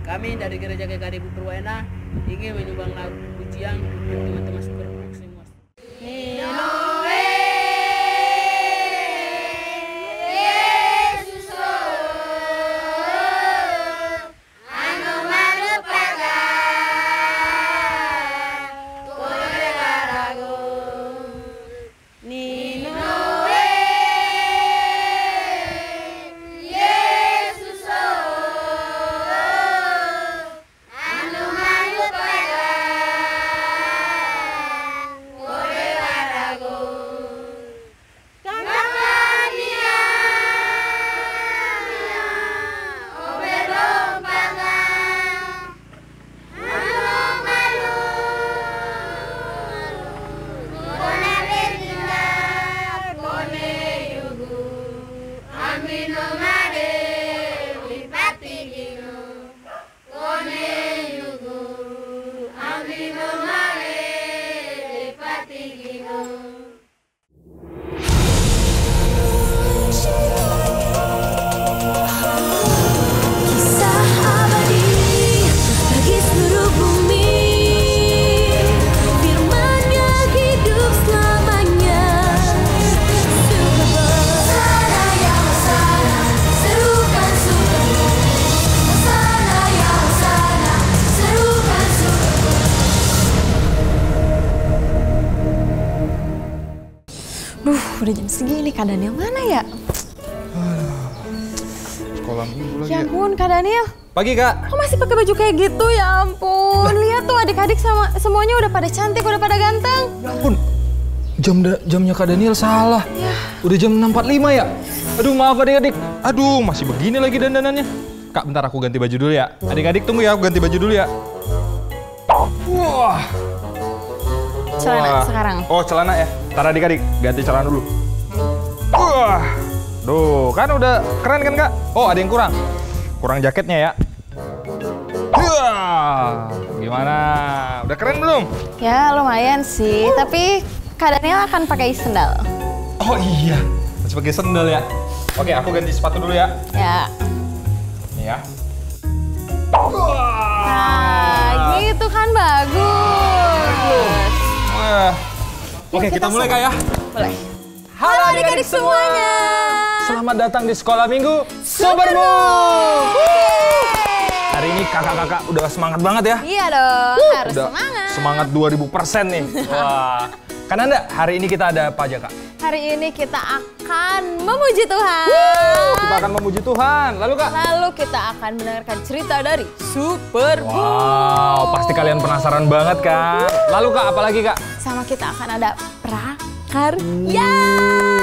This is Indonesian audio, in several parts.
Kami dari Gereja GKD Perwena ingin menyumbang lagu pujian untuk teman-teman super semua. Udah jam segini, Kak Daniel mana ya? Sekolah minggu lagi Ya ampun, Kak Daniel. Pagi, Kak. Kok masih pakai baju kayak gitu? Ya ampun, lihat tuh adik-adik sama semuanya udah pada cantik, udah pada ganteng. Ya ampun, jamnya Kak Daniel salah. Ya. Udah jam 6.45 ya? Aduh, maaf adik-adik. Aduh, masih begini lagi dandanannya. Kak, bentar aku ganti baju dulu ya. Adik-adik tunggu ya, aku ganti baju dulu ya. Wah. Celana sekarang. Oh, celana ya. Ntar adik-adik, ganti celana dulu. Wah. Duh, kan udah keren kan, Kak? Oh, ada yang kurang. Kurang jaketnya ya. Wah. Gimana? Udah keren belum? Ya lumayan sih, tapi Kak Daniel akan pakai sendal. Oh iya, masih pakai sendal ya. Oke, aku ganti sepatu dulu ya. Ya. Nih ya. Nah, gitu kan bagus. Wah. Oke, kita mulai Kak ya. Mulai. Halo adik-adik semuanya. Selamat datang di Sekolah Minggu Supermu. Hari ini kakak-kakak udah semangat banget ya. Iya dong, harus Udah semangat. Semangat 2000% nih. Wah. Kan Anda, hari ini kita ada apa aja, Kak? Hari ini kita akan memuji Tuhan. Kita akan memuji Tuhan. Lalu, Kak? Lalu kita akan mendengarkan cerita dari Supermu. Wow, pasti kalian penasaran banget kan? Lalu, Kak, apa lagi, Kak? Sama kita akan ada prakarya.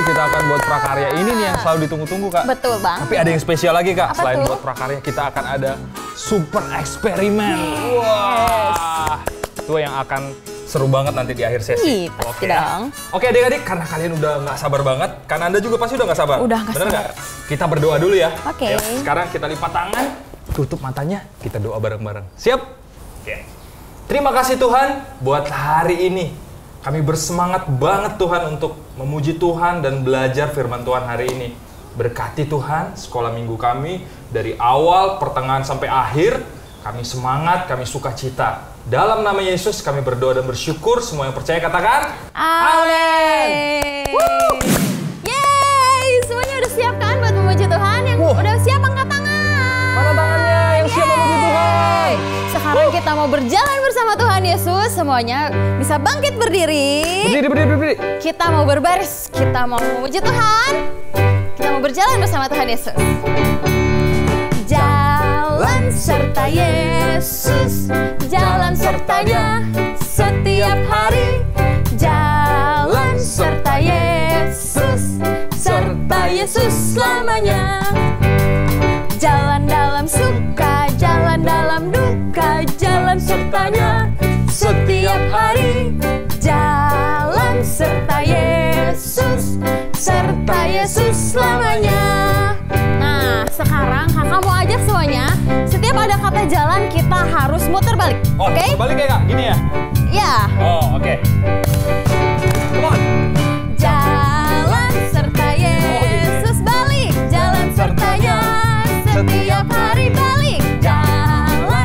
Kita akan buat prakarya ini nih yang selalu ditunggu-tunggu, Kak. Betul banget. Tapi ada yang spesial lagi, Kak. Apa Selain tuh? buat prakarya, kita akan ada super eksperimen. Wah, itu yang akan seru banget nanti di akhir sesi. Ih, pasti ya. dong. Oke adik-adik, karena kalian udah nggak sabar banget, kan Anda juga pasti udah nggak sabar. Udah nggak Bener sabar. nggak? Kita berdoa dulu ya. Oke. Yuk, sekarang kita lipat tangan, tutup matanya, kita doa bareng-bareng. Siap? Oke. Terima kasih Tuhan buat hari ini. Kami bersemangat banget Tuhan untuk memuji Tuhan dan belajar firman Tuhan hari ini. Berkati Tuhan sekolah minggu kami dari awal, pertengahan sampai akhir. Kami semangat, kami sukacita. Dalam nama Yesus kami berdoa dan bersyukur. Semua yang percaya katakan Amin. Yeay, semuanya udah siap kan buat memuji Tuhan? Yang udah siap angkat tangan. Mana tangannya yang siap memuji Tuhan? Sekarang kita mau berjalan bersama Tuhan Yesus. Semuanya bisa bangkit berdiri. Berdiri. Kita mau berbaris. Kita mau memuji Tuhan. Kita mau berjalan bersama Tuhan Yesus. Jalan serta Yesus, jalan sertanya setiap hari. Jalan serta Yesus, serta Yesus selamanya. Jalan dalam suka, jalan dalam duka, jalan sertanya setiap hari. Jalan serta Yesus, serta Yesus selamanya. Nah, sekarang kakak mau ajak semuanya, setiap ada kata jalan kita harus muter balik, Oh, oke? balik ya Kak, gini ya? Ya. Oh, oke. Come on. Jalan serta Yesus balik, jalan sertanya setiap hari balik. Jalan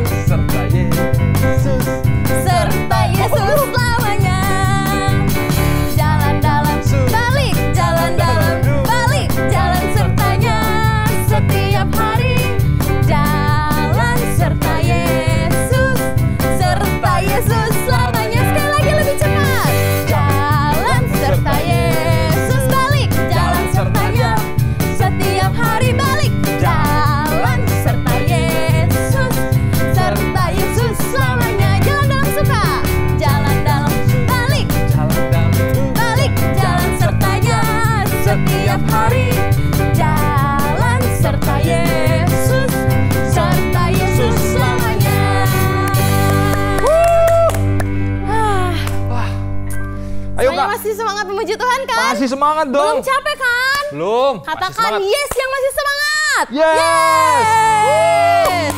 puji Tuhan kan? Masih semangat Belum dong. capek kan? Belum. Masih Katakan semangat. yes yang masih semangat. Yes. Yes.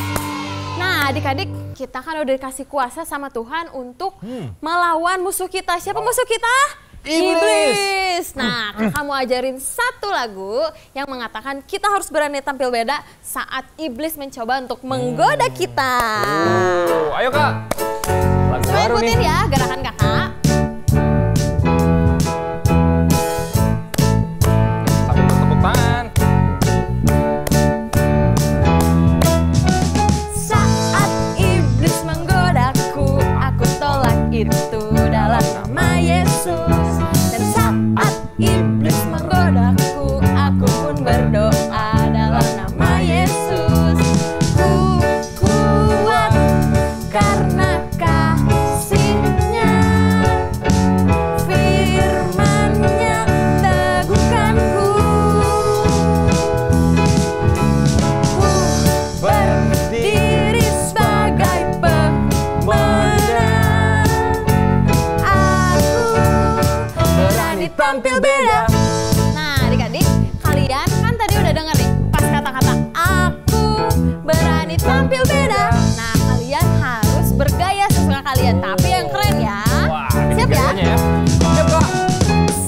Nah, adik-adik, kita kan udah dikasih kuasa sama Tuhan untuk melawan musuh kita. Siapa musuh kita? Iblis. Nah, kakak mau ajarin satu lagu yang mengatakan kita harus berani tampil beda saat iblis mencoba untuk menggoda kita. Ayo Kak. Lagu Coba baru ikutin nih. ya gerakan kakak. Sambil bertepuk tangan. Saat iblis menggodaku, aku tolak itu dalam nama Yesus. Dan saat iblis menggodaku, aku pun berdoa dalam nama Yesus. Ku kuat karena kasih-Nya, firman-Nya teguhkanku. Ku berdiri sebagai pemenang. Aku berani tampil beda. Nah, adik-adik, kalian kan tadi udah denger nih pas kata-kata aku berani tampil beda. Nah, kalian harus bergaya sesuka kalian, tapi yang keren ya. Wah, Siap ya? gayanya ya. Siap Kak.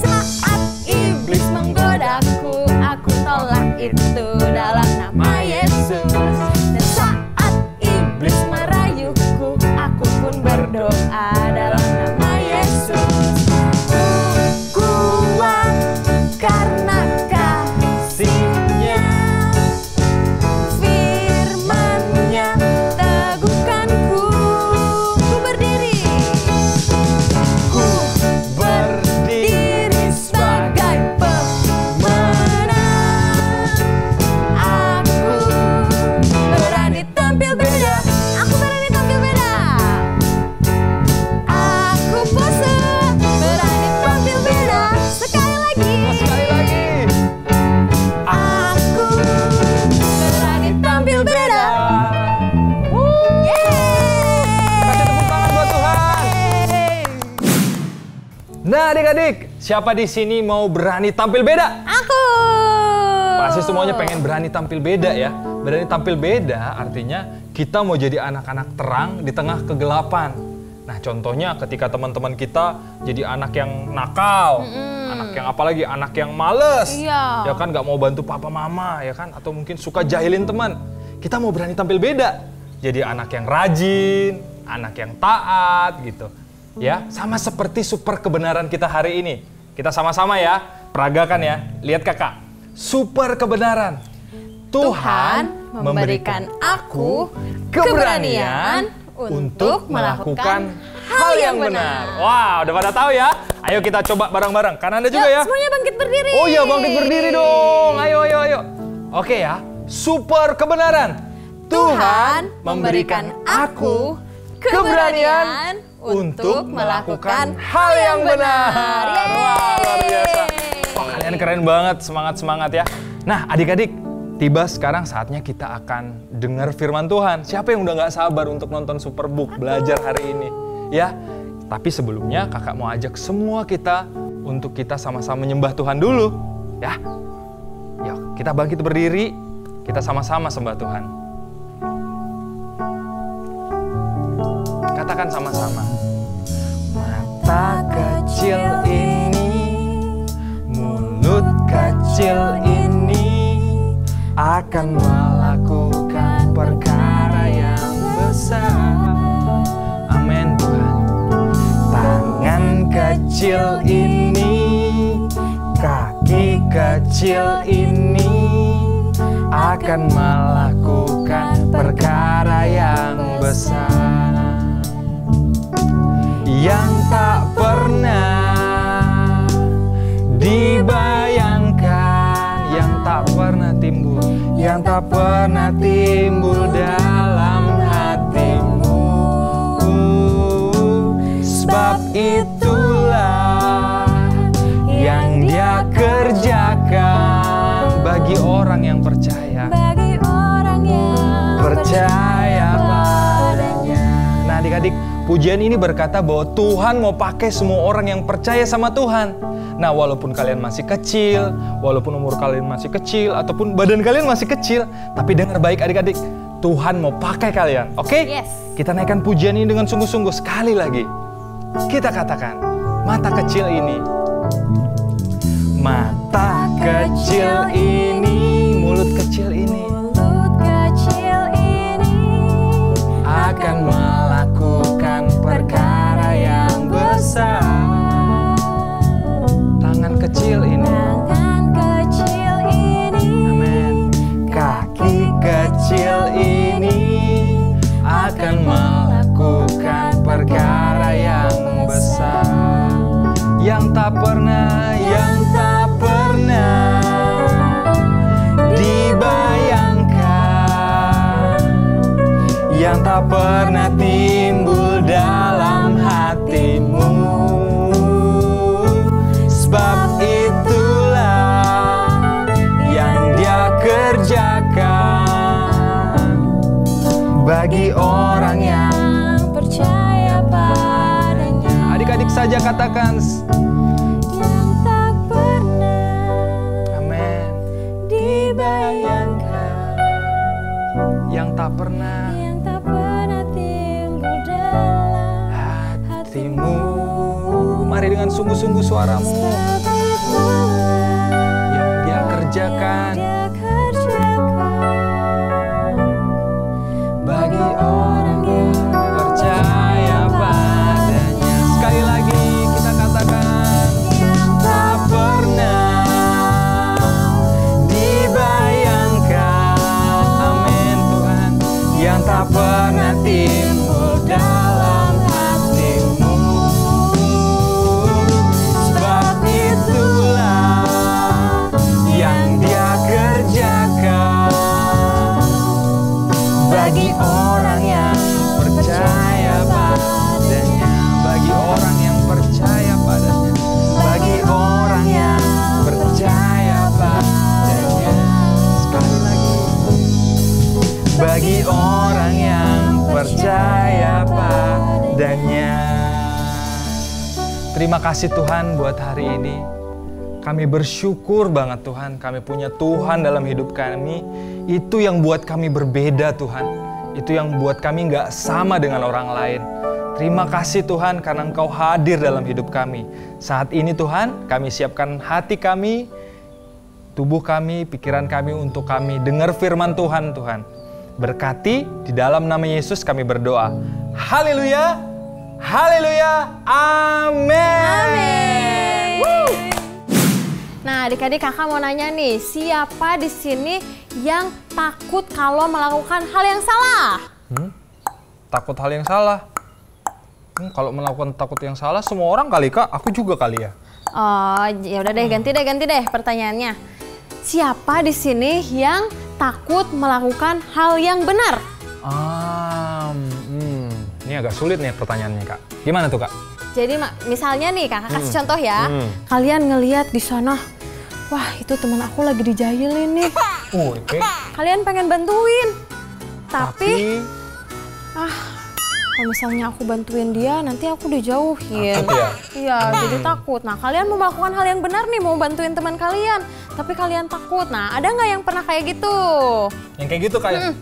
Saat iblis menggodaku, aku tolak itu dalam nama Yesus. Dan saat iblis merayuku, aku pun berdoa dalam nama Yesus. Ku kuat karena kasih-Nya, firman-Nya teguhkanku. Ku berdiri. Ku berdiri sebagai pemenang. Aku berani tampil beda. Aku berani tampil beda. Aku pose berani tampil beda. Sekali lagi. Sekali lagi. Aku berani tampil beda. Kasih tepuk tangan buat Tuhan. Yeay. Nah adik-adik, siapa di sini mau berani tampil beda? Aku. Pasti semuanya pengen berani tampil beda ya. Berani tampil beda artinya kita mau jadi anak-anak terang di tengah kegelapan. Nah contohnya ketika teman-teman kita jadi anak yang nakal, anak yang apalagi anak yang males, Iya. ya kan nggak mau bantu papa mama ya kan, atau mungkin suka jahilin teman. Kita mau berani tampil beda, jadi anak yang rajin, anak yang taat gitu. Ya, sama seperti super kebenaran kita hari ini. Kita sama-sama ya, peragakan ya. Lihat kakak, super kebenaran. Tuhan memberikan aku keberanian untuk melakukan hal yang benar. Wah, udah pada tahu ya? Ayo kita coba bareng-bareng. Kan Anda juga Yuk, ya? semuanya bangkit berdiri. Oh iya, bangkit berdiri dong. Ayo, ayo, ayo. Oke ya, super kebenaran. Tuhan memberikan aku keberanian untuk melakukan hal yang benar. Yeay. Wah, luar biasa. Wah, kalian keren banget, semangat-semangat ya. Nah, adik-adik, tiba sekarang saatnya kita akan dengar firman Tuhan. Siapa yang udah nggak sabar untuk nonton Superbook belajar hari ini? Ya, tapi sebelumnya kakak mau ajak semua kita untuk kita sama-sama menyembah Tuhan dulu. Ya, yuk kita bangkit berdiri, kita sama-sama sembah Tuhan. Katakan sama-sama. Mata kecil ini, mulut kecil ini akan melakukan perkara yang besar. Amin Tuhan. Tangan kecil ini, kaki kecil ini akan melakukan perkara yang besar. Yang tak pernah dibayangkan, yang tak pernah timbul, yang tak pernah timbul dalam hatimu. Sebab itulah yang Dia kerjakan bagi orang yang percaya. Bagi orang yang Percaya padanya. Nah adik-adik, Pujian ini berkata bahwa Tuhan mau pakai semua orang yang percaya sama Tuhan. Nah, walaupun kalian masih kecil, walaupun umur kalian masih kecil, ataupun badan kalian masih kecil, tapi dengar baik adik-adik, Tuhan mau pakai kalian, oke? Yes. Kita naikkan pujian ini dengan sungguh-sungguh sekali lagi. Kita katakan, mata kecil ini, mata kecil ini, mulut kecil ini, Mulut kecil ini akan melakukan perkara yang besar. Tangan kecil ini, tangan kecil ini, amin. Kaki kecil ini akan melakukan perkara yang besar, yang tak pernah dibayangkan, yang tak pernah timbul dalam hatimu. Sebab itulah yang Dia kerjakan bagi orang yang percaya padanya. Adik-adik saja katakan, Yang tak pernah amin. dibayangkan, Yang tak pernah yang tak pernah timbul dalam hatimu. Mari dengan sungguh-sungguh suaramu. Sebab itulah Yang Dia kerjakan Dia kerjakan bagi orang yang percaya padanya. Sekali lagi kita katakan, yang tak pernah dibayangkan, amin Tuhan, yang tak pernah timbul dalam hatimu. Sebab itulah yang Dia kerjakan bagi orang yang percaya padanya, bagi orang yang percaya padanya, bagi orang yang percaya padanya. Sekali lagi, bagi orang yang percaya padanya. Terima kasih Tuhan buat hari ini. Kami bersyukur banget Tuhan, kami punya Tuhan dalam hidup kami. Itu yang buat kami berbeda Tuhan. Itu yang buat kami nggak sama dengan orang lain. Terima kasih Tuhan karena Engkau hadir dalam hidup kami. Saat ini Tuhan, kami siapkan hati kami, tubuh kami, pikiran kami untuk kami dengar firman Tuhan Tuhan. Berkati di dalam nama Yesus kami berdoa. Haleluya, haleluya, amin. Nah, adik-adik kakak mau nanya nih, siapa di sini yang takut kalau melakukan hal yang salah? Takut hal yang salah? Kalau melakukan takut yang salah semua orang kali Kak, aku juga kali ya. Oh, ya udah deh, ganti deh pertanyaannya. Siapa di sini yang takut melakukan hal yang benar? Ini agak sulit nih pertanyaannya Kak. Gimana tuh Kak? Jadi misalnya nih kakak kasih contoh ya, kalian ngelihat di sana, wah itu teman aku lagi dijahilin nih. Oke. Kalian pengen bantuin, tapi kalau misalnya aku bantuin dia, nanti aku dijauhin. Takut ya? Iya, jadi takut. Nah, kalian mau melakukan hal yang benar nih, mau bantuin teman kalian, tapi kalian takut. Nah, ada nggak yang pernah kayak gitu? Yang kayak gitu Kak?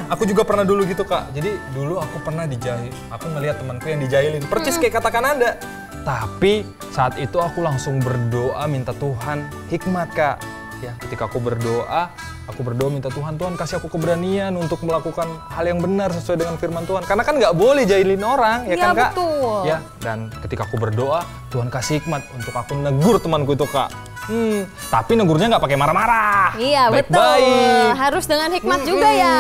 Aku juga pernah dulu gitu Kak. Jadi dulu aku pernah dijahil. Aku ngelihat temanku yang dijahilin, percis kayak katakan Anda. Tapi saat itu aku langsung berdoa minta Tuhan hikmat Kak. Ya, ketika aku berdoa minta Tuhan kasih aku keberanian untuk melakukan hal yang benar sesuai dengan firman Tuhan. Karena kan nggak boleh jahilin orang, ya kan Kak? Betul. Ya, dan ketika aku berdoa, Tuhan kasih hikmat untuk aku negur temanku itu Kak. Tapi negurnya nggak pakai marah-marah. Iya, betul. Baik-baik. Harus dengan hikmat juga ya.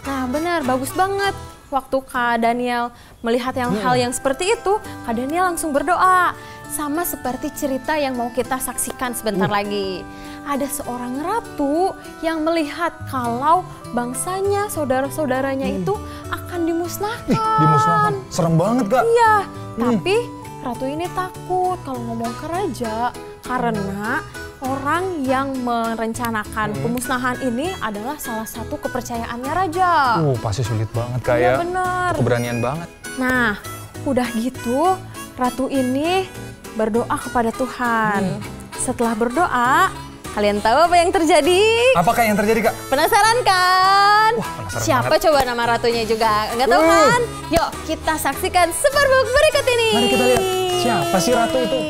Nah, benar, bagus banget. Waktu Kak Daniel melihat hal yang seperti itu, Kak Daniel langsung berdoa. Sama seperti cerita yang mau kita saksikan sebentar lagi. Ada seorang ratu yang melihat kalau bangsanya, saudara-saudaranya itu akan dimusnahkan. Dimusnahkan? Serem banget Kak. Iya, tapi ratu ini takut kalau ngomong ke raja karena orang yang merencanakan pemusnahan ini adalah salah satu kepercayaannya raja. Pasti sulit banget Kak Iya, ya. bener. Keberanian banget. Nah, Udah gitu, ratu ini berdoa kepada Tuhan. Setelah berdoa, kalian tahu apa yang terjadi? Apakah yang terjadi, Kak? Penasaran kan? Wah, penasaran Siapa banget. coba nama ratunya juga? Nggak tahu kan? Yuk kita saksikan Superbook berikut ini. Mari kita lihat, siapa sih ratu itu?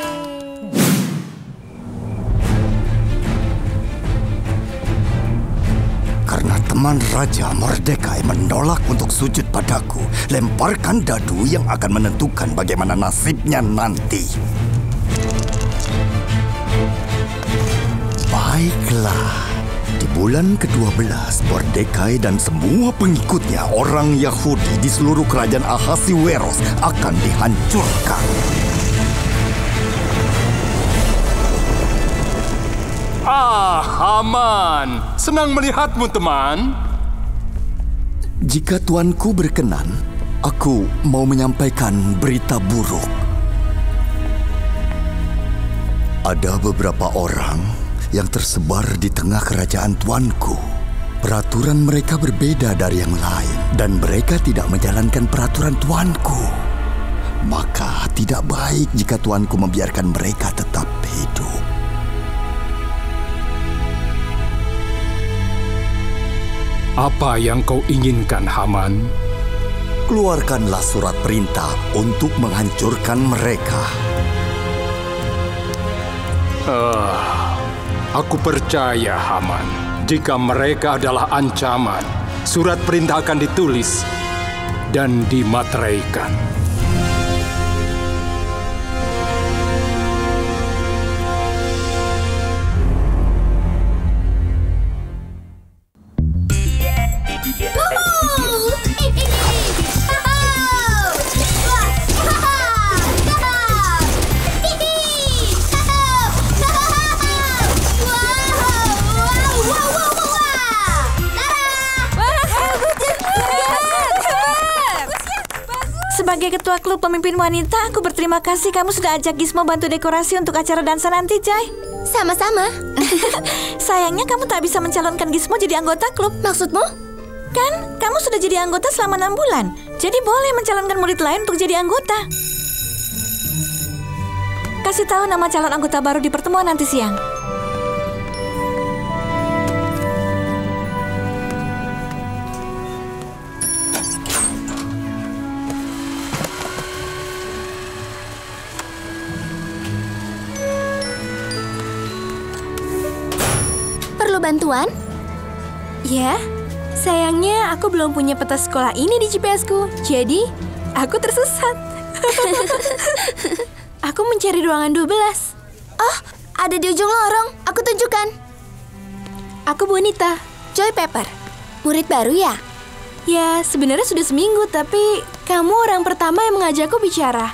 Karena teman Raja Mordekai menolak untuk sujud padaku, lemparkan dadu yang akan menentukan bagaimana nasibnya nanti. Baiklah, di bulan ke-12, Mordekai dan semua pengikutnya orang Yahudi di seluruh kerajaan Ahasiweros akan dihancurkan. Haman, senang melihatmu, teman. Jika tuanku berkenan, aku mau menyampaikan berita buruk. Ada beberapa orang yang tersebar di tengah kerajaan tuanku. Peraturan mereka berbeda dari yang lain dan mereka tidak menjalankan peraturan tuanku. Maka tidak baik jika tuanku membiarkan mereka tetap hidup. Apa yang kau inginkan, Haman? Keluarkanlah surat perintah untuk menghancurkan mereka. Aku percaya, Haman. Jika mereka adalah ancaman, surat perintah akan ditulis dan dimateraikan. Sebagai ketua klub pemimpin wanita, aku berterima kasih kamu sudah ajak Gizmo bantu dekorasi untuk acara dansa nanti, Joy. Sama-sama. Sayangnya kamu tak bisa mencalonkan Gizmo jadi anggota klub. Maksudmu? Kan, kamu sudah jadi anggota selama 6 bulan. Jadi boleh mencalonkan murid lain untuk jadi anggota. Kasih tahu nama calon anggota baru di pertemuan nanti siang. Perlu bantuan? Ya, sayangnya aku belum punya peta sekolah ini di GPS-ku. Jadi, aku tersesat. Aku mencari ruangan 12. Oh, ada di ujung lorong. Aku tunjukkan. Aku Bonita. Joy Pepper. Murid baru ya? Ya, sebenarnya sudah seminggu, tapi kamu orang pertama yang mengajakku bicara.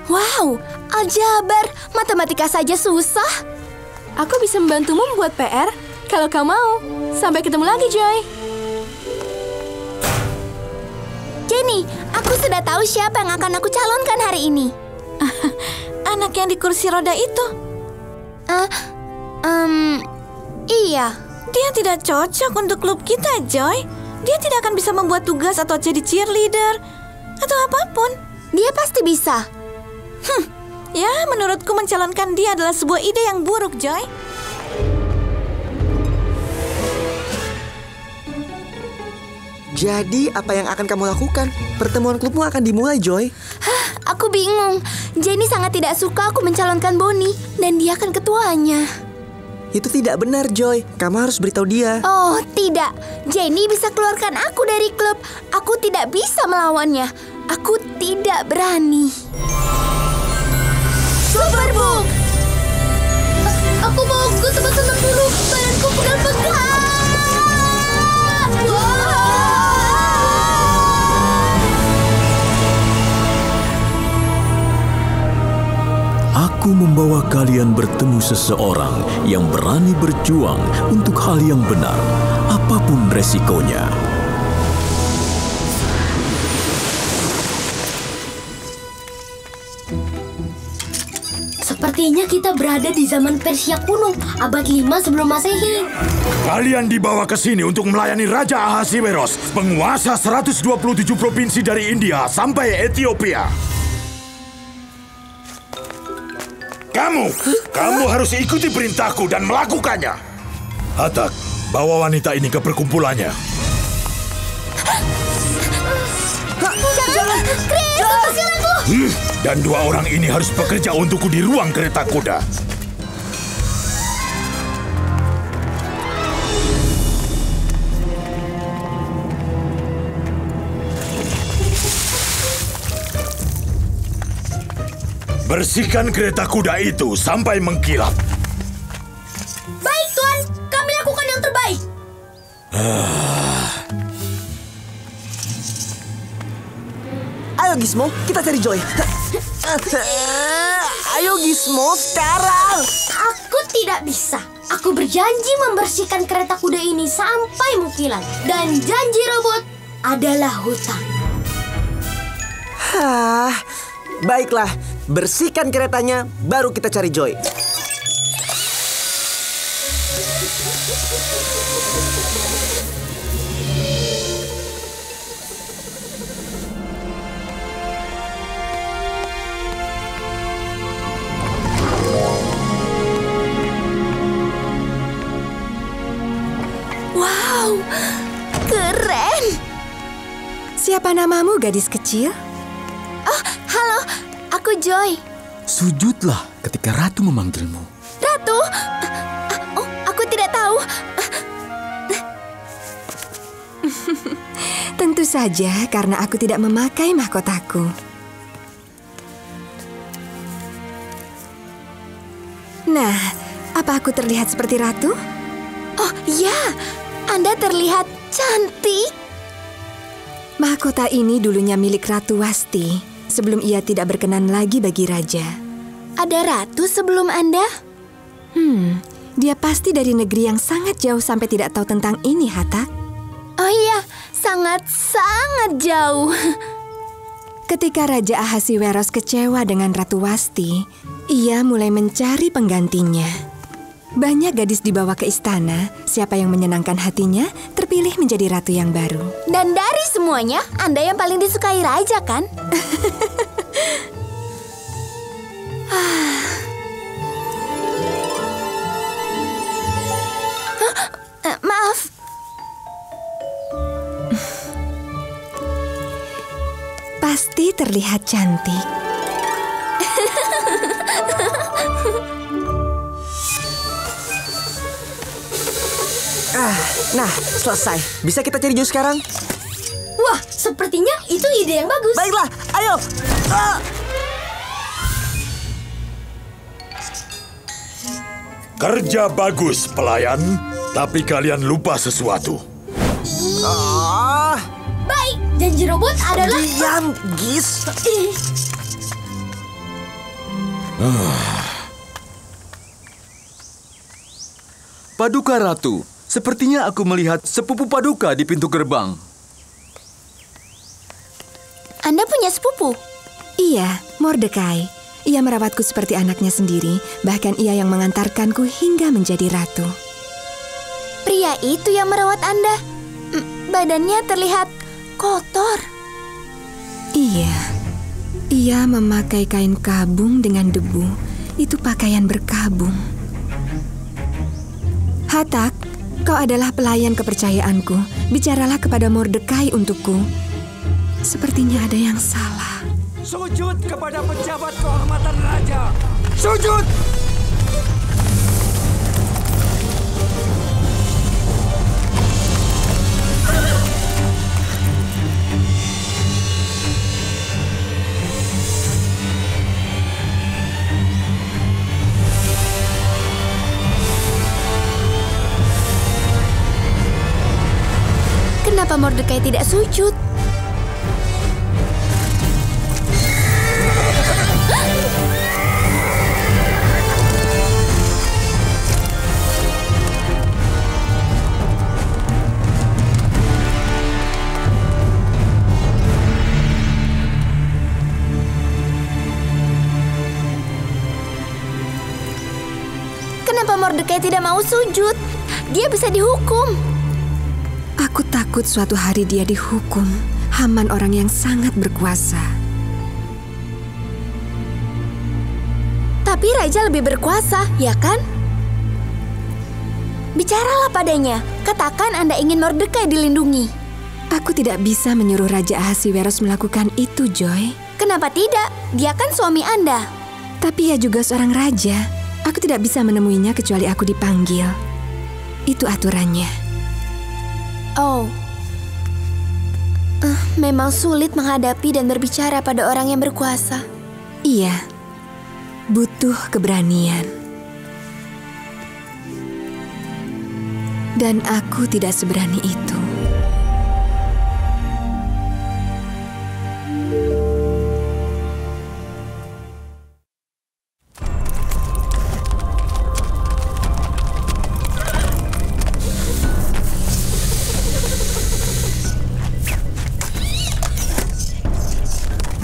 Wow, aljabar. Matematika saja susah. Aku bisa membantumu membuat PR kalau kau mau. Sampai ketemu lagi, Joy. Jenny, aku sudah tahu siapa yang akan aku calonkan hari ini. Anak yang di kursi roda itu. Iya. Dia tidak cocok untuk klub kita, Joy. Dia tidak akan bisa membuat tugas atau jadi cheerleader atau apapun. Dia pasti bisa. Ya, menurutku mencalonkan dia adalah sebuah ide yang buruk, Joy. Jadi, apa yang akan kamu lakukan? Pertemuan klubmu akan dimulai, Joy. Aku bingung. Jenny sangat tidak suka aku mencalonkan Bonnie, dan dia kan ketuanya. Itu tidak benar, Joy. Kamu harus beritahu dia. Oh, tidak. Jenny bisa keluarkan aku dari klub. Aku tidak bisa melawannya. Aku tidak berani. Superbook! Aku mau ke tempat senam dulu. Badanku pegal-pegal. Aku membawa kalian bertemu seseorang yang berani berjuang untuk hal yang benar, apapun resikonya. Seperti Sepertinya kita berada di zaman Persia kuno, abad 5 sebelum Masehi. Kalian dibawa ke sini untuk melayani Raja Ahasiweros, penguasa 127 provinsi dari India sampai Ethiopia. Kamu harus ikuti perintahku dan melakukannya. Hatak, bawa wanita ini ke perkumpulannya. Jangan! Chris, lepaskan aku! Dan 2 orang ini harus bekerja untukku di ruang kereta kuda. Bersihkan kereta kuda itu sampai mengkilap. Baik, Tuan. Kami lakukan yang terbaik. Ayo Gizmo, kita cari Joy. Ayo Gizmo, sekarang. Aku tidak bisa. Aku berjanji membersihkan kereta kuda ini sampai mengkilat. Dan janji robot adalah hutang. Baiklah, bersihkan keretanya, baru kita cari Joy. Wow, keren. Siapa namamu, gadis kecil? Oh, halo, aku Joy. Sujudlah ketika Ratu memanggilmu. Ratu? Oh, aku tidak tahu. Tentu saja karena aku tidak memakai mahkotaku. Nah, apa aku terlihat seperti ratu? Oh ya, Anda terlihat cantik. Mahkota ini dulunya milik Ratu Wasti, sebelum ia tidak berkenan lagi bagi raja. Ada ratu sebelum Anda? Dia pasti dari negeri yang sangat jauh sampai tidak tahu tentang ini, Hatak. Oh iya, sangat jauh. Ketika Raja Ahasiweros kecewa dengan Ratu Wasti, ia mulai mencari penggantinya. Banyak gadis dibawa ke istana, siapa yang menyenangkan hatinya terpilih menjadi ratu yang baru. Dan dari semuanya, Anda yang paling disukai raja, kan? Maaf. Pasti terlihat cantik. Nah, selesai. Bisa kita cari Joy sekarang? Wah, sepertinya itu ide yang bagus. Baiklah, ayo. Kerja bagus, pelayan. Tapi kalian lupa sesuatu. Baik, janji robot adalah... Diam, Giz. Paduka Ratu, sepertinya aku melihat sepupu Paduka di pintu gerbang. Anda punya sepupu? Iya, Mordekai. Ia merawatku seperti anaknya sendiri, bahkan ia yang mengantarkanku hingga menjadi ratu. Pria itu yang merawat Anda? Badannya terlihat kotor. Iya, ia memakai kain kabung dengan debu. Itu pakaian berkabung. Hatak, kau adalah pelayan kepercayaanku. Bicaralah kepada Mordekai untukku. Sepertinya ada yang salah. Sujud kepada pejabat kehormatan raja. Sujud! Kenapa Mordekai tidak sujud? Mordekai tidak mau sujud. Dia bisa dihukum. Aku takut suatu hari dia dihukum. Haman orang yang sangat berkuasa. Tapi raja lebih berkuasa, ya kan? Bicaralah padanya. Katakan Anda ingin Mordekai dilindungi. Aku tidak bisa menyuruh Raja Ahasiweros melakukan itu, Joy. Kenapa tidak? Dia kan suami Anda. Tapi ia juga seorang raja. Aku tidak bisa menemuinya kecuali aku dipanggil. Itu aturannya. Oh. Memang sulit menghadapi dan berbicara pada orang yang berkuasa. Iya. Butuh keberanian. Dan aku tidak seberani itu.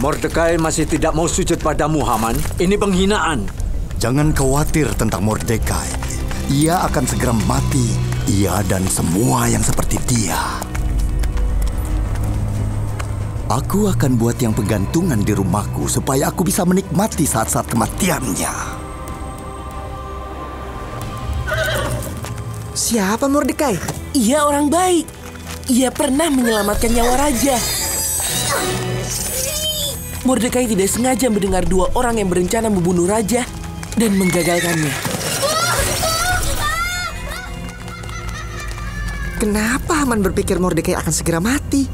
Mordekai masih tidak mau sujud padamu, Haman. Ini penghinaan. Jangan khawatir tentang Mordekai. Ia akan segera mati. Ia dan semua yang seperti dia. Aku akan buat yang penggantungan di rumahku supaya aku bisa menikmati saat-saat kematiannya. Siapa Mordekai? Ia orang baik. Ia pernah menyelamatkan nyawa raja. Mordekai tidak sengaja mendengar dua orang yang berencana membunuh raja dan menggagalkannya. Kenapa Haman berpikir Mordekai akan segera mati?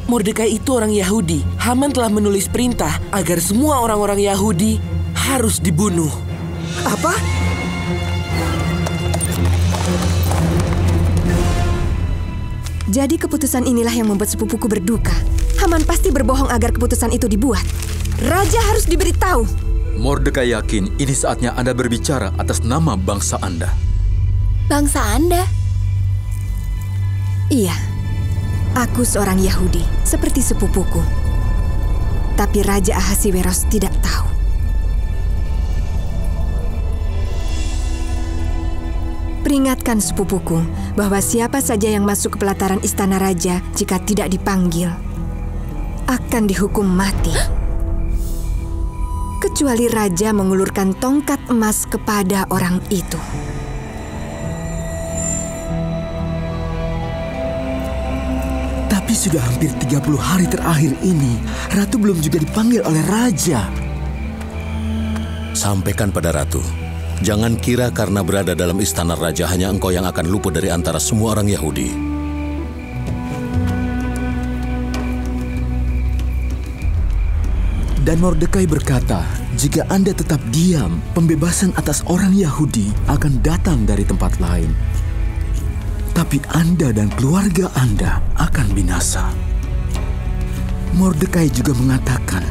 Mordekai itu orang Yahudi. Haman telah menulis perintah agar semua orang-orang Yahudi harus dibunuh. Apa? Jadi keputusan inilah yang membuat sepupuku berduka. Haman pasti berbohong agar keputusan itu dibuat. Raja harus diberitahu. Mordekai yakin ini saatnya Anda berbicara atas nama bangsa Anda. Bangsa Anda? Iya. Aku seorang Yahudi, seperti sepupuku. Tapi Raja Ahasiweros tidak tahu. Peringatkan sepupuku bahwa siapa saja yang masuk ke pelataran istana raja jika tidak dipanggil akan dihukum mati. Kecuali raja mengulurkan tongkat emas kepada orang itu. Tapi sudah hampir 30 hari terakhir ini, Ratu belum juga dipanggil oleh raja. Sampaikan pada Ratu, jangan kira karena berada dalam istana raja hanya engkau yang akan luput dari antara semua orang Yahudi. Dan Mordekai berkata, jika Anda tetap diam, pembebasan atas orang Yahudi akan datang dari tempat lain. Tapi Anda dan keluarga Anda akan binasa. Mordekai juga mengatakan,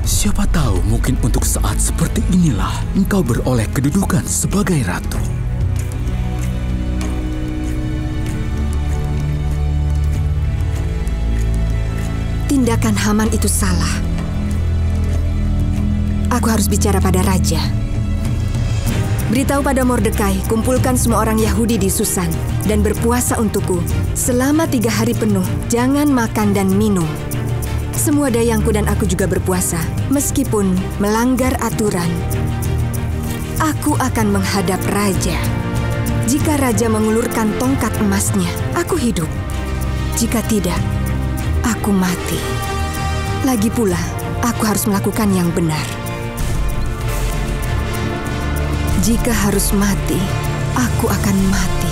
siapa tahu mungkin untuk saat seperti inilah engkau beroleh kedudukan sebagai ratu. Tindakan Haman itu salah. Aku harus bicara pada raja. Beritahu pada Mordekai, kumpulkan semua orang Yahudi di Susan dan berpuasa untukku selama 3 hari penuh. Jangan makan dan minum. Semua dayangku dan aku juga berpuasa, meskipun melanggar aturan. Aku akan menghadap raja. Jika raja mengulurkan tongkat emasnya, aku hidup. Jika tidak, aku mati. Lagi pula, aku harus melakukan yang benar. Jika harus mati, aku akan mati.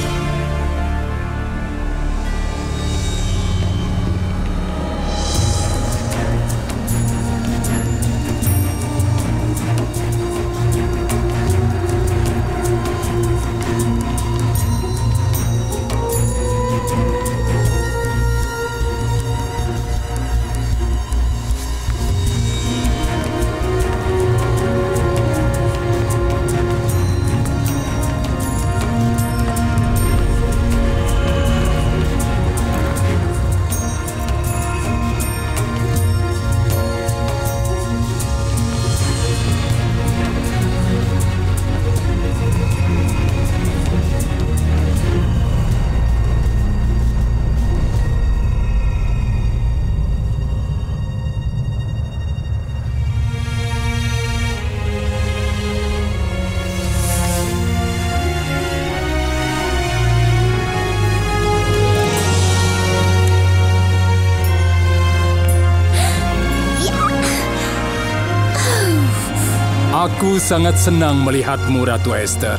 Aku sangat senang melihatmu, Ratu Esther.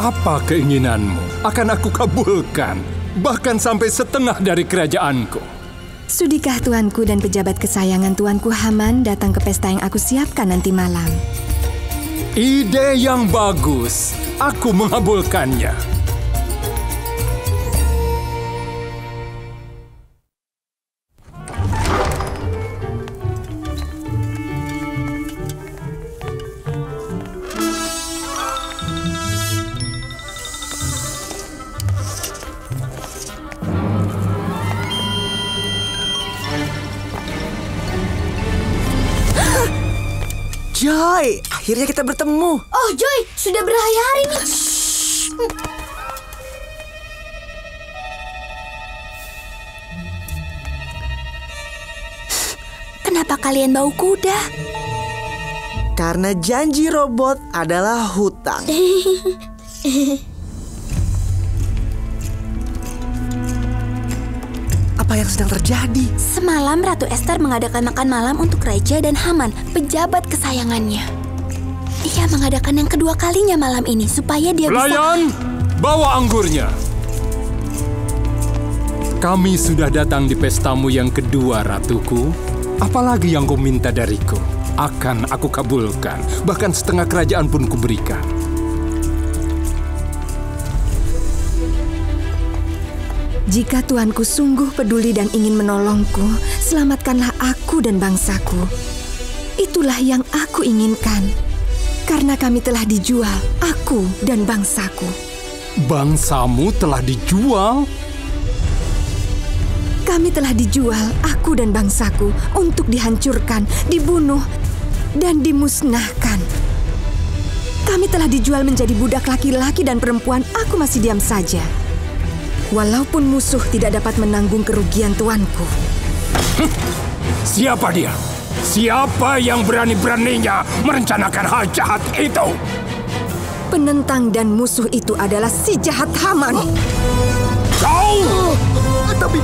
Apa keinginanmu akan aku kabulkan, bahkan sampai setengah dari kerajaanku. Sudikah tuanku dan pejabat kesayangan tuanku Haman datang ke pesta yang aku siapkan nanti malam? Ide yang bagus. Aku mengabulkannya. Joy, akhirnya kita bertemu. Oh Joy, sudah berhari-hari nih. Kenapa kalian bau kuda? Karena janji robot adalah hutang. Apa yang sedang terjadi? Semalam Ratu Esther mengadakan makan malam untuk Raja dan Haman, pejabat kesayangannya. Ia mengadakan yang kedua kalinya malam ini supaya dia Pelayan, bawa anggurnya. Kami sudah datang di pestamu yang kedua, Ratuku. Apalagi yang kau minta dariku, akan aku kabulkan. Bahkan setengah kerajaan pun kuberikan. Jika tuanku sungguh peduli dan ingin menolongku, selamatkanlah aku dan bangsaku. Itulah yang aku inginkan. Karena kami telah dijual, aku dan bangsaku. Bangsamu telah dijual? Kami telah dijual, aku dan bangsaku, untuk dihancurkan, dibunuh, dan dimusnahkan. Kami telah dijual menjadi budak laki-laki dan perempuan, aku masih diam saja. Walaupun musuh tidak dapat menanggung kerugian tuanku. Siapa dia? Siapa yang berani-beraninya merencanakan hal jahat itu? Penentang dan musuh itu adalah si jahat Haman. Kau! Tapi...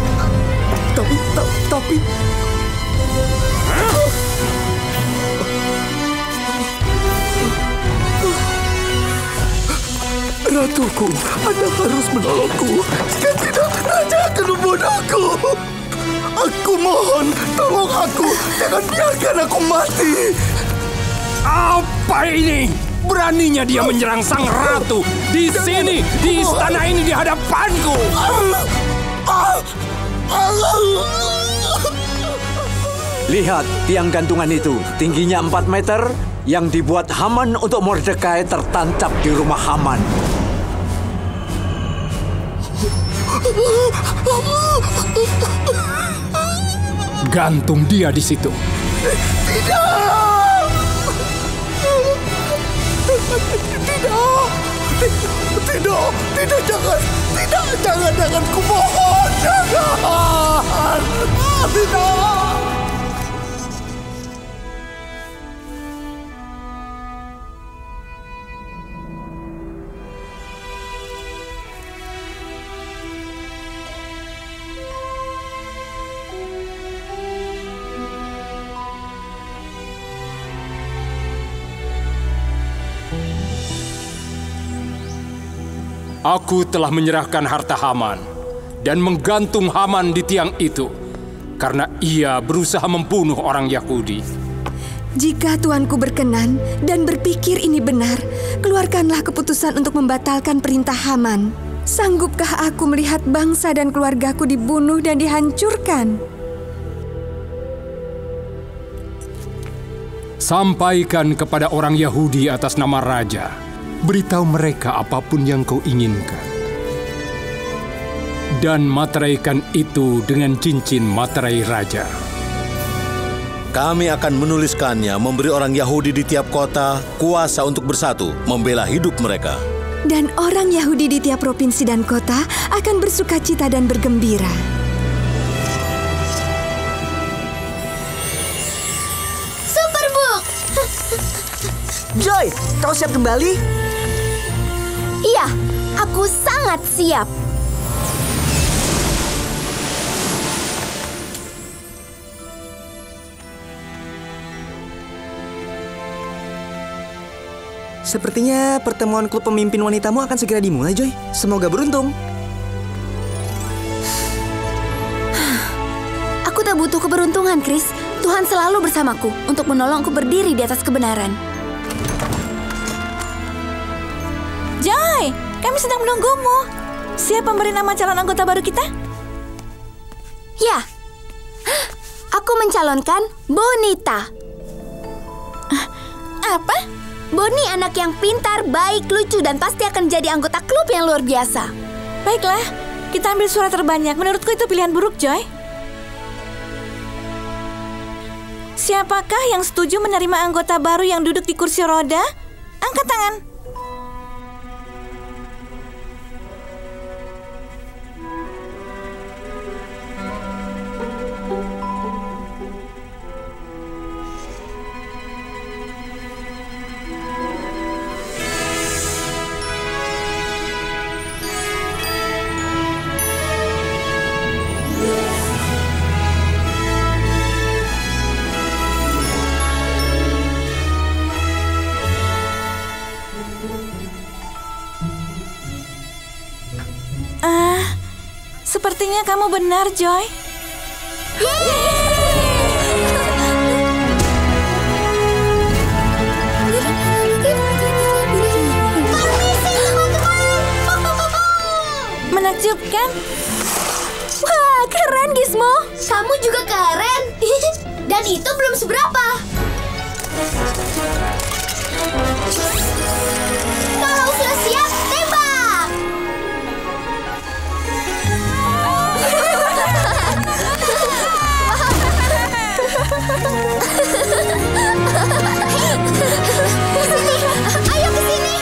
Ratuku, Anda harus menolongku. Jika tidak, Raja akan membunuhku. Aku mohon, tolong aku. Jangan biarkan aku mati. Apa ini? Beraninya dia menyerang sang ratu di sini, di istana ini, di hadapanku. Lihat tiang gantungan itu, tingginya 4 meter, yang dibuat Haman untuk Mordekai tertancap di rumah Haman. Gantung dia di situ. Tidak, jangan, kumohon, jangan, tidak. Aku telah menyerahkan harta Haman dan menggantung Haman di tiang itu karena ia berusaha membunuh orang Yahudi. Jika tuanku berkenan dan berpikir ini benar, keluarkanlah keputusan untuk membatalkan perintah Haman. Sanggupkah aku melihat bangsa dan keluargaku dibunuh dan dihancurkan? Sampaikan kepada orang Yahudi atas nama Raja. Beritahu mereka apapun yang kau inginkan. Dan materaikan itu dengan cincin materai raja. Kami akan menuliskannya, memberi orang Yahudi di tiap kota kuasa untuk bersatu, membela hidup mereka. Dan orang Yahudi di tiap provinsi dan kota akan bersukacita dan bergembira. Superbook! Joy, kau siap kembali? Iya, aku sangat siap. Sepertinya pertemuan klub pemimpin wanitamu akan segera dimulai, Joy. Semoga beruntung. Aku tak butuh keberuntungan, Chris. Tuhan selalu bersamaku untuk menolongku berdiri di atas kebenaran. Joy, kami sedang menunggumu. Siapa memberi nama calon anggota baru kita? Ya, aku mencalonkan Bonita. Apa? Boni anak yang pintar, baik, lucu, dan pasti akan jadi anggota klub yang luar biasa. Baiklah, kita ambil suara terbanyak. Menurutku itu pilihan buruk, Joy. Siapakah yang setuju menerima anggota baru yang duduk di kursi roda? Angkat tangan. Sepertinya kamu benar, Joy. Menakjubkan. Wah, keren, Gizmo. Kamu juga keren. Dan itu belum seberapa. Kalau sudah siap, tembak! Ayo ke sini.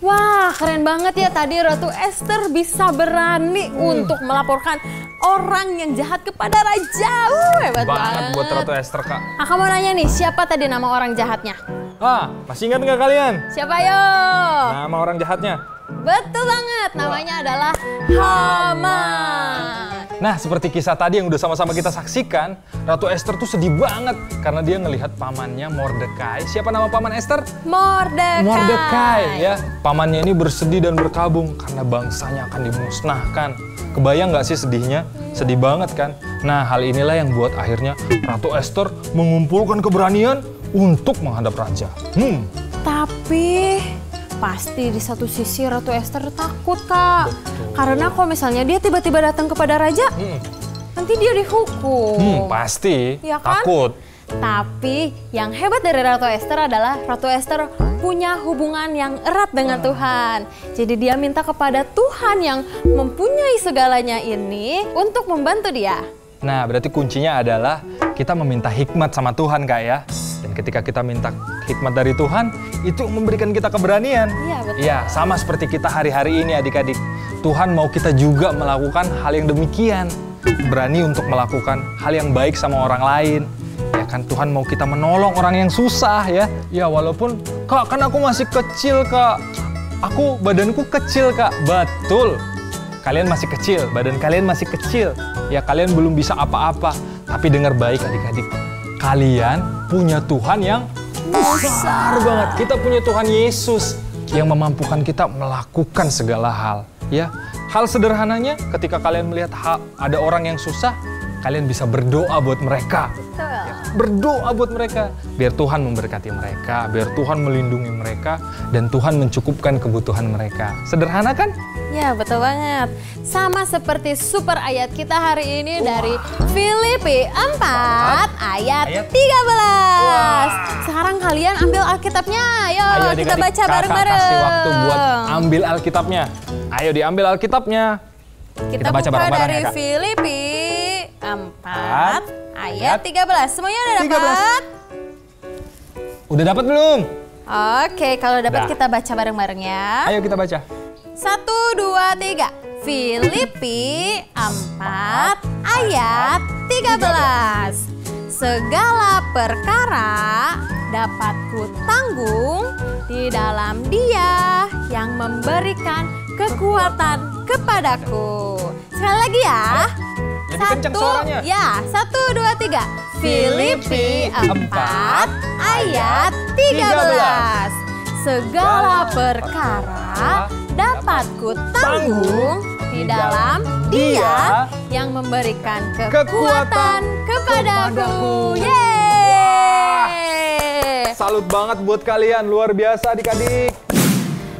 Wah, keren banget ya tadi Ratu Esther bisa berani untuk melaporkan orang yang jahat kepada raja. Hebat banget. Buat Ratu Esther, Kak. Aku mau nanya nih, siapa tadi nama orang jahatnya? Masih ingat nggak kalian? Siapa yo? Nama orang jahatnya? Betul banget, namanya adalah Haman. Nah, seperti kisah tadi yang udah sama-sama kita saksikan, Ratu Esther tuh sedih banget karena dia ngelihat pamannya Mordekai. Siapa nama paman Esther? Mordekai, ya. Pamannya ini bersedih dan berkabung karena bangsanya akan dimusnahkan. Kebayang nggak sih sedihnya? Sedih banget kan? Nah, hal inilah yang buat akhirnya Ratu Esther mengumpulkan keberanian untuk menghadap raja. Tapi pasti di satu sisi Ratu Esther takut, Kak. Karena kalau misalnya dia tiba-tiba datang kepada raja, nanti dia dihukum. Pasti, ya kan? takut. Tapi yang hebat dari Ratu Esther adalah Ratu Esther punya hubungan yang erat dengan Tuhan. Jadi dia minta kepada Tuhan yang mempunyai segalanya ini untuk membantu dia. Nah, berarti kuncinya adalah kita meminta hikmat sama Tuhan, Kak, ya. Dan ketika kita minta hikmat dari Tuhan, itu memberikan kita keberanian. Iya, betul. Iya, sama seperti kita hari-hari ini, adik-adik. Tuhan mau kita juga melakukan hal yang demikian. Berani untuk melakukan hal yang baik sama orang lain. Ya kan, Tuhan mau kita menolong orang yang susah, ya. Ya, walaupun, Kak, kan aku masih kecil, Kak. Badanku kecil, Kak. Betul. Kalian masih kecil, badan kalian masih kecil. Ya, kalian belum bisa apa-apa. Tapi dengar baik, adik-adik. Kalian punya Tuhan yang besar banget. Kita punya Tuhan Yesus yang memampukan kita melakukan segala hal. Ya, hal sederhananya ketika kalian melihat ada orang yang susah, kalian bisa berdoa buat mereka. Ya, berdoa buat mereka. Biar Tuhan memberkati mereka, biar Tuhan melindungi mereka, dan Tuhan mencukupkan kebutuhan mereka. Sederhana kan? Ya, betul banget. Sama seperti super ayat kita hari ini dari Filipi 4 ayat 13. Sekarang kalian ambil Alkitabnya. Ayo kita baca bareng-bareng. Kakak kasih waktu buat ambil Alkitabnya. Ayo diambil Alkitabnya. Kita baca bareng-bareng dari Filipi 4 ayat 13. Semuanya udah dapat? Udah dapat belum? Oke, kalau dapat kita baca bareng-bareng ya. Ayo kita baca. 1, 2, 3. Filipi 4 ayat 13. Segala perkara dapat kutanggung di dalam Dia yang memberikan kekuatan kepadaku. Sekali lagi ya. Lebih kencang suaranya. Ya, 1, 2, 3. Filipi 4 ayat 13. Segala perkara dapat kutanggung di dalam Dia yang memberikan kekuatan kepadaku. Yeay! Salut banget buat kalian, luar biasa adik-adik.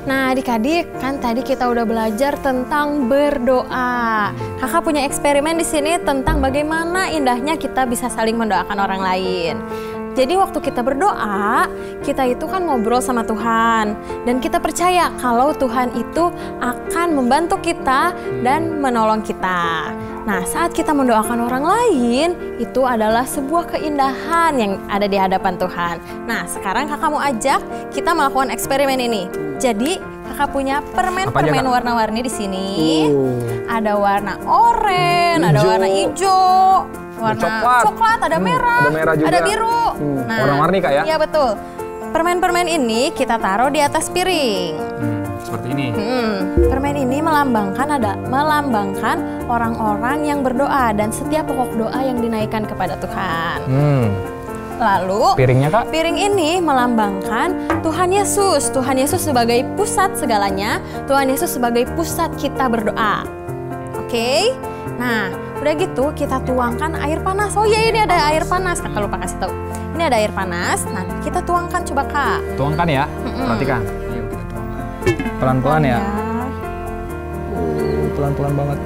Nah adik-adik, kan tadi kita udah belajar tentang berdoa. Kakak punya eksperimen di sini tentang bagaimana indahnya kita bisa saling mendoakan orang lain. Jadi waktu kita berdoa, kita itu kan ngobrol sama Tuhan. Dan kita percaya kalau Tuhan itu akan membantu kita dan menolong kita. Nah saat kita mendoakan orang lain, itu adalah sebuah keindahan yang ada di hadapan Tuhan. Nah sekarang kakak mau ajak kita melakukan eksperimen ini. Jadi kakak punya permen-permen warna-warni di sini. Ada warna oranye, ada warna hijau. Warna coklat, ada merah, juga. ada biru. Nah, warna-warni Kak ya? Iya betul. Permen-permen ini kita taruh di atas piring. Seperti ini. Permen ini melambangkan orang-orang yang berdoa dan setiap pokok doa yang dinaikkan kepada Tuhan. Lalu piringnya Kak? Piring ini melambangkan Tuhan Yesus. Tuhan Yesus sebagai pusat segalanya. Tuhan Yesus sebagai pusat kita berdoa. Oke? Nah, udah gitu kita tuangkan air panas. Oh iya ini ada air panas, kakak lupa kasih tahu. Ini ada air panas. Nah kita tuangkan coba Kak. Tuangkan ya, perhatikan. Ayo kita tuangkan. Pelan-pelan ya. Pelan-pelan banget.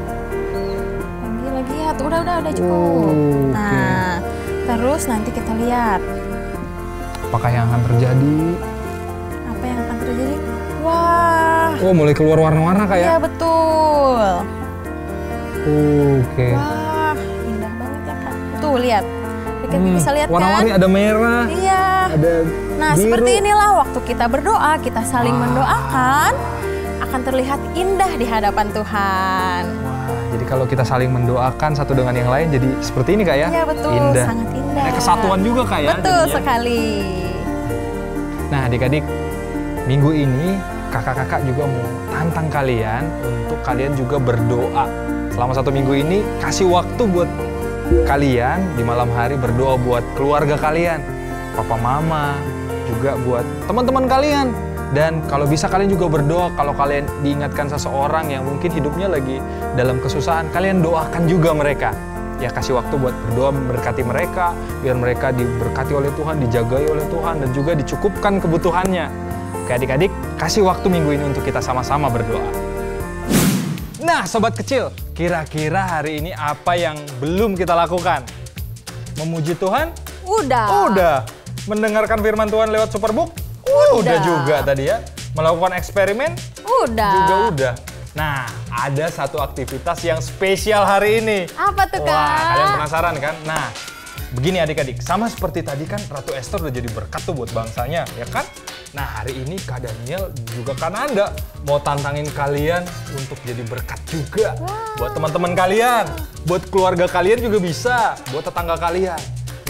Lagi ya, tuh udah cukup. Nah, terus nanti kita lihat. Apakah yang akan terjadi? Apa yang akan terjadi? Wah. Oh mulai keluar warna-warna Kak ya? Iya betul. Oke. Wah, indah banget ya Kak. Tuh lihat, bisa lihat kan? Warna-warni ada merah. Iya. Ada nah biru. seperti inilah waktu kita berdoa, kita saling mendoakan, akan terlihat indah di hadapan Tuhan. Jadi kalau kita saling mendoakan satu dengan yang lain, jadi seperti ini Kak ya? Iya betul, indah. sangat indah. Ada kesatuan juga Kak ya? Betul sekali. Nah adik-adik, minggu ini kakak-kakak juga mau tantang kalian untuk kalian juga berdoa. Selama 1 minggu ini kasih waktu buat kalian di malam hari berdoa buat keluarga kalian, papa mama, juga buat teman-teman kalian. Dan kalau bisa kalian juga berdoa kalau kalian diingatkan seseorang yang mungkin hidupnya lagi dalam kesusahan, kalian doakan juga mereka. Ya kasih waktu buat berdoa memberkati mereka, biar mereka diberkati oleh Tuhan, dijagai oleh Tuhan, dan juga dicukupkan kebutuhannya. Oke adik-adik, kasih waktu minggu ini untuk kita sama-sama berdoa. Nah sobat kecil, kira-kira hari ini apa yang belum kita lakukan? Memuji Tuhan? Udah. Mendengarkan firman Tuhan lewat Superbook? Udah juga tadi ya. Melakukan eksperimen? Juga udah. Nah, ada satu aktivitas yang spesial hari ini. Apa tuh Kak? Wah, kalian penasaran kan? Nah, begini adik-adik, sama seperti tadi kan Ratu Esther udah jadi berkat tuh buat bangsanya, ya kan? Nah, hari ini Kak Daniel juga kan Anda mau tantangin kalian untuk jadi berkat juga. Buat teman-teman kalian, buat keluarga kalian juga bisa, buat tetangga kalian.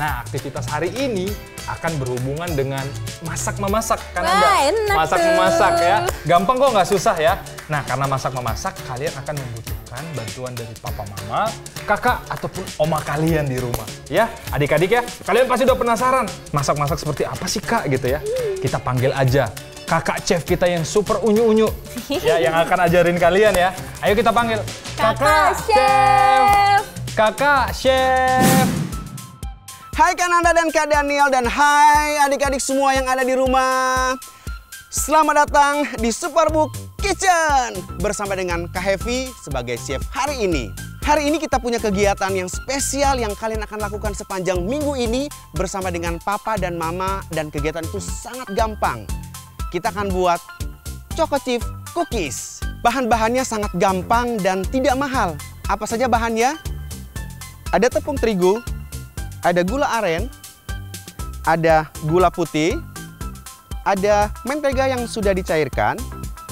Nah, aktivitas hari ini akan berhubungan dengan masak-memasak kan Anda? Masak-memasak ya. Gampang kok, nggak susah ya. Nah, karena masak-memasak kalian akan membutuhkan bantuan dari papa mama, kakak ataupun oma kalian di rumah. Ya, adik-adik ya. Kalian pasti udah penasaran masak-masak seperti apa sih Kak gitu ya. Kita panggil aja kakak chef kita yang super unyu-unyu ya, yang akan ajarin kalian ya. Ayo kita panggil kakak chef. Kakak chef. Hai Kananda dan Kak Daniel, dan hai adik-adik semua yang ada di rumah. Selamat datang di Superbook Kitchen bersama dengan Kak Hevi sebagai chef hari ini. Hari ini kita punya kegiatan yang spesial yang kalian akan lakukan sepanjang minggu ini bersama dengan papa dan mama, dan kegiatan itu sangat gampang. Kita akan buat choco chip cookies. Bahan-bahannya sangat gampang dan tidak mahal. Apa saja bahannya? Ada tepung terigu, ada gula aren, ada gula putih, ada mentega yang sudah dicairkan,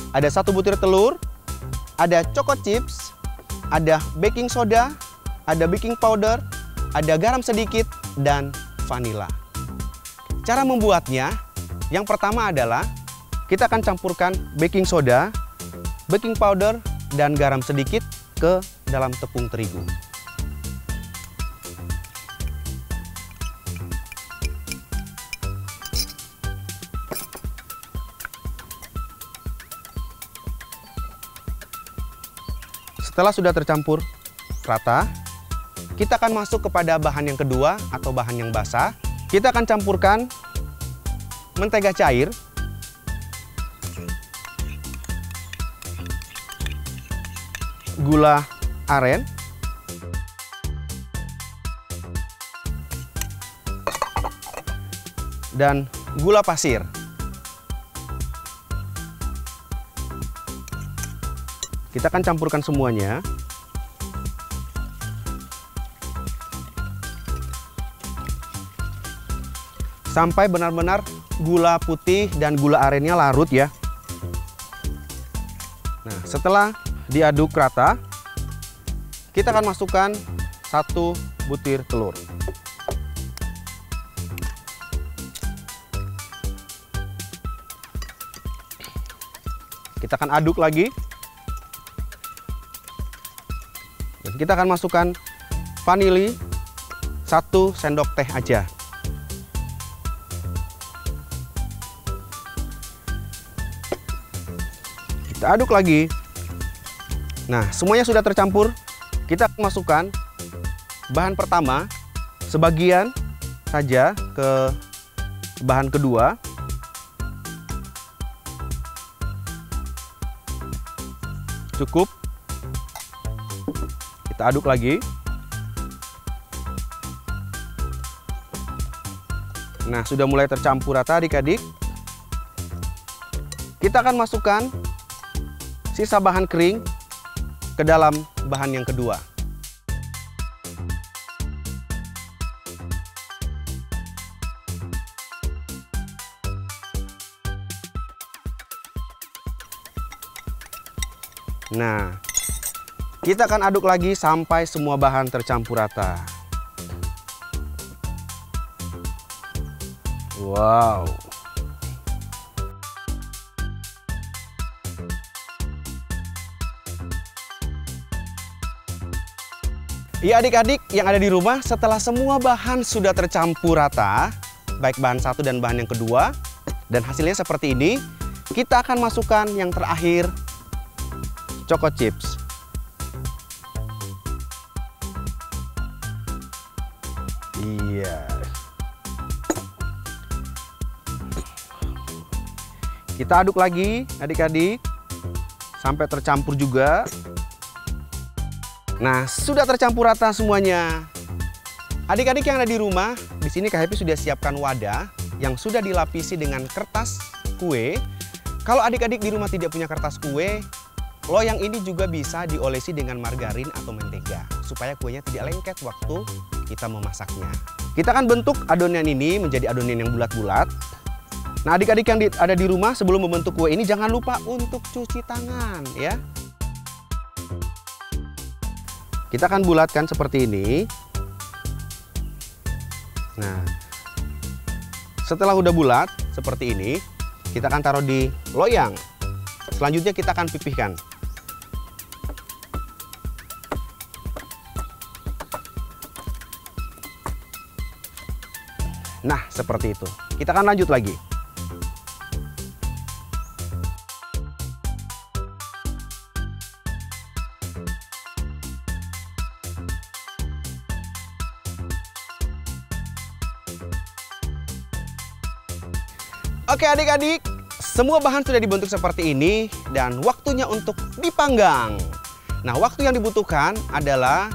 ada 1 butir telur, ada choco chips, ada baking soda, ada baking powder, ada garam sedikit, dan vanila. Cara membuatnya, yang pertama adalah kita akan campurkan baking soda, baking powder, dan garam sedikit ke dalam tepung terigu. setelah sudah tercampur rata, kita akan masuk kepada bahan yang kedua atau bahan yang basah. Kita akan campurkan mentega cair, gula aren, dan gula pasir. Kita akan campurkan semuanya. Sampai benar-benar gula putih dan gula arennya larut ya. Nah, setelah diaduk rata, kita akan masukkan 1 butir telur. Kita akan aduk lagi. Dan kita akan masukkan vanili 1 sendok teh aja. Kita aduk lagi. Nah, semuanya sudah tercampur. Kita masukkan bahan pertama, sebagian saja ke bahan kedua. Cukup. Kita aduk lagi. Nah, sudah mulai tercampur rata adik-adik. Kita akan masukkan sisa bahan kering ke dalam bahan yang kedua. Nah, kita akan aduk lagi sampai semua bahan tercampur rata. Wow. Ya adik-adik yang ada di rumah, setelah semua bahan sudah tercampur rata, baik bahan satu dan bahan yang kedua, dan hasilnya seperti ini, kita akan masukkan yang terakhir, Choco Chips. Iya. Kita aduk lagi adik-adik, sampai tercampur juga. Nah, sudah tercampur rata semuanya. Adik-adik yang ada di rumah, di sini Kak Happy sudah siapkan wadah yang sudah dilapisi dengan kertas kue. Kalau adik-adik di rumah tidak punya kertas kue, loyang ini juga bisa diolesi dengan margarin atau mentega supaya kuenya tidak lengket waktu kita memasaknya. Kita akan bentuk adonan ini menjadi adonan yang bulat-bulat. Nah, adik-adik yang ada di rumah, sebelum membentuk kue ini jangan lupa untuk cuci tangan ya. Kita akan bulatkan seperti ini. Nah, setelah udah bulat seperti ini, kita akan taruh di loyang. Selanjutnya kita akan pipihkan. Nah, seperti itu. Kita akan lanjut lagi. Oke adik-adik, semua bahan sudah dibentuk seperti ini dan waktunya untuk dipanggang. Nah, waktu yang dibutuhkan adalah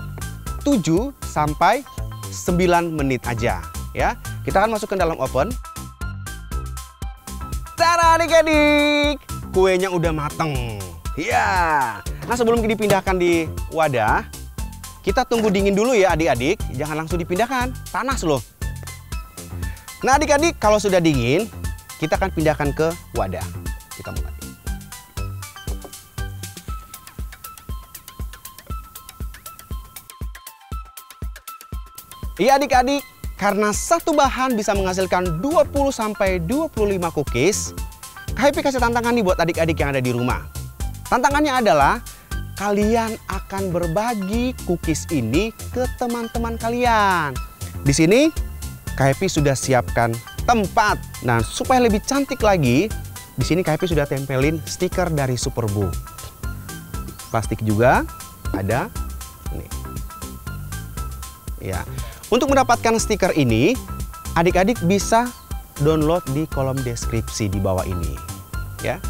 7 sampai 9 menit aja ya. Kita akan masukkan dalam oven. Tara adik-adik, kuenya udah mateng. Ya. Nah, sebelum dipindahkan di wadah, kita tunggu dingin dulu ya adik-adik. Jangan langsung dipindahkan, panas loh. Nah adik-adik, kalau sudah dingin, kita akan pindahkan ke wadah. Kita mulai. Iya adik-adik, karena satu bahan bisa menghasilkan 20 sampai 25 cookies, Kak Happy kasih tantangan nih buat adik-adik yang ada di rumah. Tantangannya adalah kalian akan berbagi cookies ini ke teman-teman kalian. Di sini Kak Happy sudah siapkan tempat. Nah, supaya lebih cantik lagi, di sini Kak Happy sudah tempelin stiker dari Superbook. Plastik juga. Ada nih. Ya. Untuk mendapatkan stiker ini, adik-adik bisa download di kolom deskripsi di bawah ini. Ya.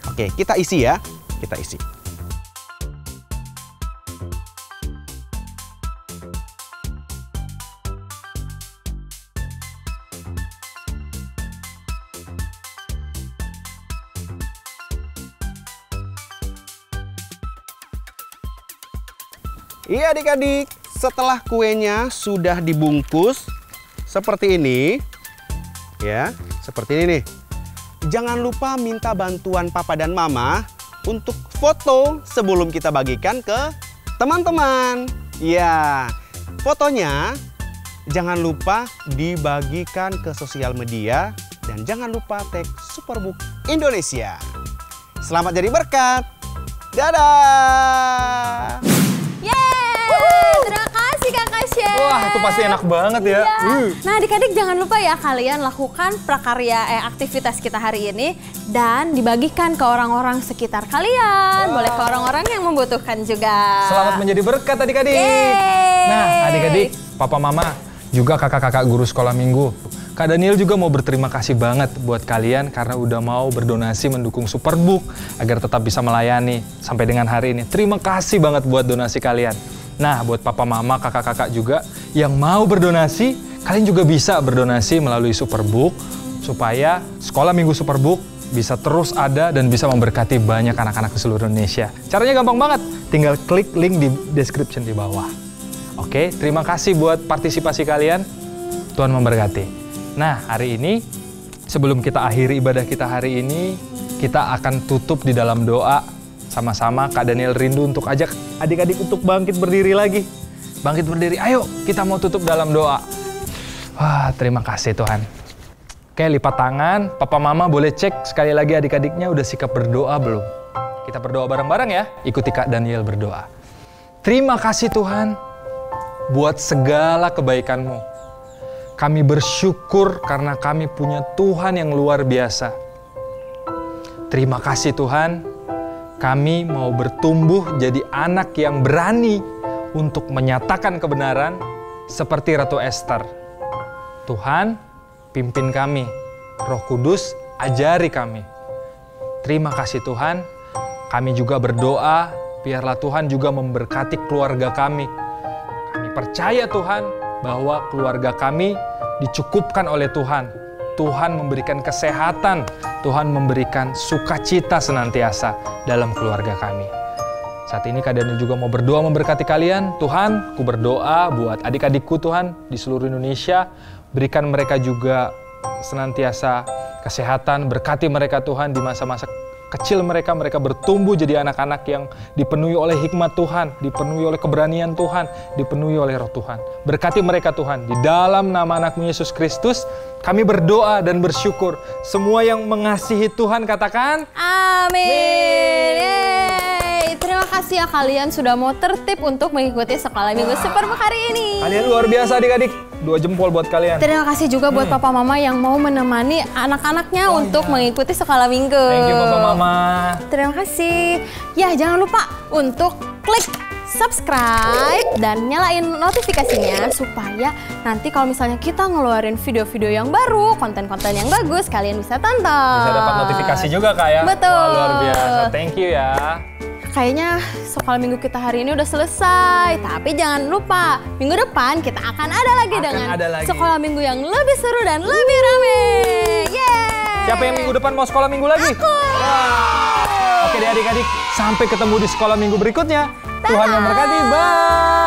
Oke, kita isi ya. Kita isi. Iya adik-adik, setelah kuenya sudah dibungkus seperti ini, ya, seperti ini nih. Jangan lupa minta bantuan papa dan mama untuk foto sebelum kita bagikan ke teman-teman. Ya, fotonya jangan lupa dibagikan ke sosial media dan jangan lupa tag Superbook Indonesia. Selamat jadi berkat. Dadah. Terima kasih Kakak Chef. Wah, itu pasti enak banget ya. Nah adik-adik jangan lupa ya kalian lakukan prakarya aktivitas kita hari ini dan dibagikan ke orang-orang sekitar kalian. Boleh ke orang-orang yang membutuhkan juga. Selamat menjadi berkat adik-adik. Nah adik-adik, papa mama, juga kakak-kakak guru sekolah minggu. Kak Daniel juga mau berterima kasih banget buat kalian karena udah mau berdonasi mendukung Superbook agar tetap bisa melayani sampai dengan hari ini. Terima kasih banget buat donasi kalian. Nah, buat papa mama, kakak-kakak juga yang mau berdonasi, kalian juga bisa berdonasi melalui Superbook supaya sekolah minggu Superbook bisa terus ada dan bisa memberkati banyak anak-anak di seluruh Indonesia. Caranya gampang banget, tinggal klik link di description di bawah. Oke, terima kasih buat partisipasi kalian. Tuhan memberkati. Nah, hari ini sebelum kita akhiri ibadah kita hari ini, kita akan tutup di dalam doa sama-sama. Kak Daniel rindu untuk ajak adik-adik untuk bangkit berdiri lagi. Bangkit berdiri, ayo kita mau tutup dalam doa. Wah, terima kasih Tuhan. Oke, lipat tangan, papa mama boleh cek sekali lagi adik-adiknya udah sikap berdoa belum? Kita berdoa bareng-bareng ya, ikuti Kak Daniel berdoa. Terima kasih Tuhan buat segala kebaikan-Mu. Kami bersyukur karena kami punya Tuhan yang luar biasa. Terima kasih Tuhan, kami mau bertumbuh jadi anak yang berani untuk menyatakan kebenaran seperti Ratu Esther. Tuhan, pimpin kami. Roh Kudus, ajari kami. Terima kasih Tuhan, kami juga berdoa, biarlah Tuhan juga memberkati keluarga kami. Kami percaya Tuhan, bahwa keluarga kami dicukupkan oleh Tuhan. Tuhan memberikan kesehatan, Tuhan memberikan sukacita senantiasa dalam keluarga kami. Saat ini Kak Daniel juga mau berdoa memberkati kalian. Tuhan, ku berdoa buat adik-adikku Tuhan di seluruh Indonesia. Berikan mereka juga senantiasa kesehatan, berkati mereka Tuhan di masa-masa kecil mereka bertumbuh jadi anak-anak yang dipenuhi oleh hikmat Tuhan, dipenuhi oleh keberanian Tuhan, dipenuhi oleh roh Tuhan. Berkati mereka Tuhan, di dalam nama anak-Mu Yesus Kristus, kami berdoa dan bersyukur. Semua yang mengasihi Tuhan katakan, amin. Yeay. Terima kasih ya kalian sudah mau tertib untuk mengikuti sekolah minggu Superbook hari ini. Kalian luar biasa adik-adik, 2 jempol buat kalian. Terima kasih juga buat papa mama yang mau menemani anak-anaknya untuk mengikuti sekolah minggu. Thank you papa mama. Terima kasih. Ya jangan lupa untuk klik subscribe dan nyalain notifikasinya supaya nanti kalau misalnya kita ngeluarin video-video yang baru, konten-konten yang bagus, kalian bisa tonton. Bisa dapat notifikasi juga Kak ya. Betul. Wah, luar biasa. Thank you ya. Kayaknya sekolah minggu kita hari ini udah selesai. Tapi jangan lupa, minggu depan kita akan ada lagi dengan sekolah minggu yang lebih seru dan lebih rame. Yeay! Siapa yang minggu depan mau sekolah minggu lagi? Aku! Oke deh adik-adik, sampai ketemu di sekolah minggu berikutnya. Tuhan memberkati, bye!